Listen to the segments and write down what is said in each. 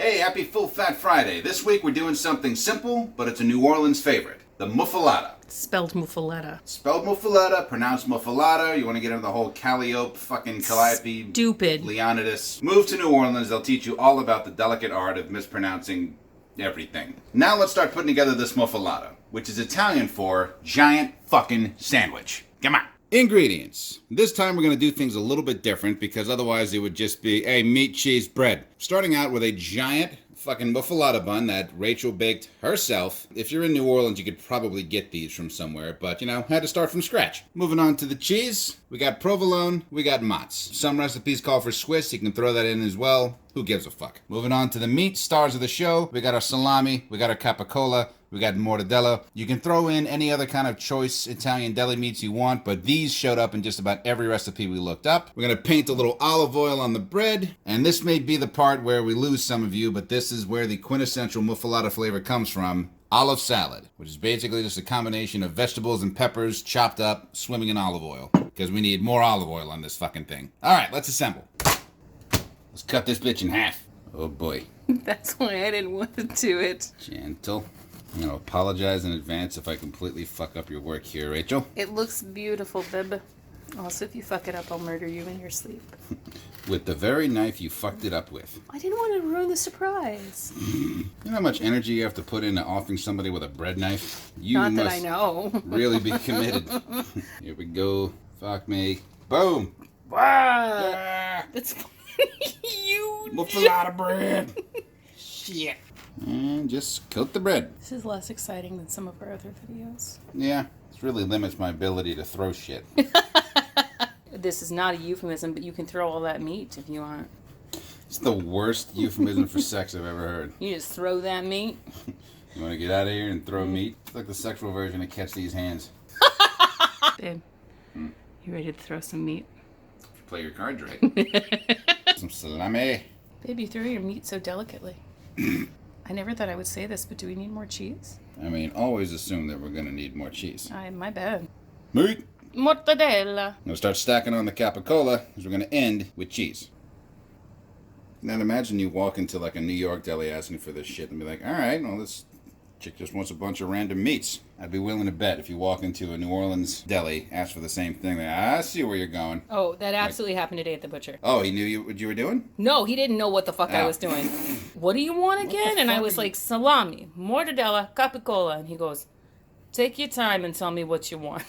Hey, happy Full Fat Friday. This week we're doing something simple, but it's a New Orleans favorite. The Muffaletta. Spelled Muffaletta. Spelled Muffaletta, pronounced Muffaletta. You want to get into the whole Calliope, fucking Calliope, Stupid. Leonidas. Move to New Orleans, they'll teach you all about the delicate art of mispronouncing everything. Now let's start putting together this Muffaletta, which is Italian for giant fucking sandwich. Come on. Ingredients. This time we're going to do things a little bit different because otherwise it would just be, hey, meat, cheese, bread. Starting out with a giant fucking muffaletta bun that Rachel baked herself. If you're in New Orleans, you could probably get these from somewhere, but, had to start from scratch. Moving on to the cheese, we got provolone, we got mozz. Some recipes call for Swiss, you can throw that in as well. Who gives a fuck? Moving on to the meat, stars of the show, we got our salami, we got our capicola, we got mozzarella. You can throw in any other kind of choice Italian deli meats you want, but these showed up in just about every recipe we looked up. We're going to paint a little olive oil on the bread, and this may be the part where we lose some of you, but this is where the quintessential muffaletta flavor comes from. Olive salad, which is basically just a combination of vegetables and peppers chopped up, swimming in olive oil, because we need more olive oil on this fucking thing. All right, let's assemble. Let's cut this bitch in half. Oh boy. That's why I didn't want to do it. Gentle. I'm going to apologize in advance if I completely fuck up your work here, Rachel. It looks beautiful, Bib. Also, if you fuck it up, I'll murder you in your sleep. With the very knife you fucked it up with. I didn't want to ruin the surprise. You know how much energy you have to put into offering somebody with a bread knife? You Not must that I know. really be committed. Here we go. Fuck me. Boom. Wow. That's you. Muffaletta bread. Shit. And just coat the bread. This is less exciting than some of our other videos. Yeah, this really limits my ability to throw shit. This is not a euphemism, but you can throw all that meat if you want. It's the worst euphemism for sex I've ever heard. You just throw that meat. You want to get out of here and throw meat? It's like the sexual version of Catch These Hands. Babe, you ready to throw some meat? Play your cards right. Some salami. Babe, you throw your meat so delicately. I never thought I would say this, but do we need more cheese? I mean, always assume that we're going to need more cheese. My bad. Meat. Mozzarella. I'm going to start stacking on the capicola because we're going to end with cheese. Now imagine you walk into like a New York deli asking for this shit and be like, all right, well, this chick just wants a bunch of random meats. I'd be willing to bet if you walk into a New Orleans deli, ask for the same thing, I see where you're going. Oh, that absolutely happened today at the butcher. Oh, he knew what you were doing? No, he didn't know what the fuck I was doing. What do you want again? And I was like, salami, mortadella, capicola. And he goes, take your time and tell me what you want.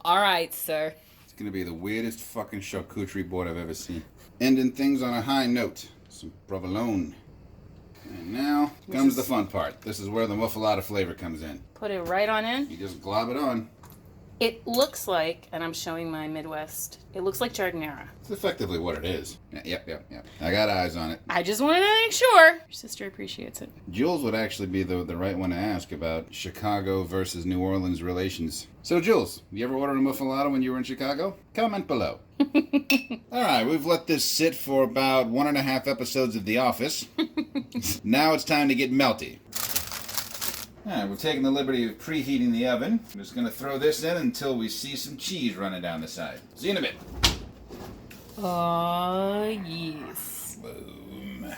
All right, sir. It's going to be the weirdest fucking charcuterie board I've ever seen. Ending things on a high note. Some provolone. And now comes the fun part. This is where the muffaletta flavor comes in. Put it right on in. You just glob it on. It looks like, and I'm showing my Midwest, it looks like jardinera. It's effectively what it is. Yep. I got eyes on it. I just wanted to make sure. Your sister appreciates it. Jules would actually be the right one to ask about Chicago versus New Orleans relations. So, Jules, you ever ordered a muffaletta when you were in Chicago? Comment below. All right, we've let this sit for about 1.5 episodes of The Office. Now it's time to get melty. All right, we're taking the liberty of preheating the oven. I'm just going to throw this in until we see some cheese running down the side. See you in a bit. Oh, yes. Boom.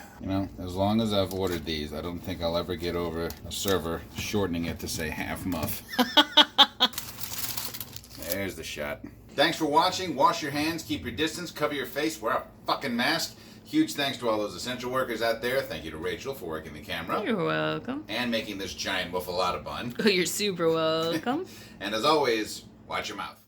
As long as I've ordered these, I don't think I'll ever get over a server shortening it to say half muff. There's the shot. Thanks for watching. Wash your hands, keep your distance, cover your face, wear a fucking mask. Huge thanks to all those essential workers out there. Thank you to Rachel for working the camera. You're welcome. And making this giant muffaletta bun. Oh, you're super welcome. And as always, watch your mouth.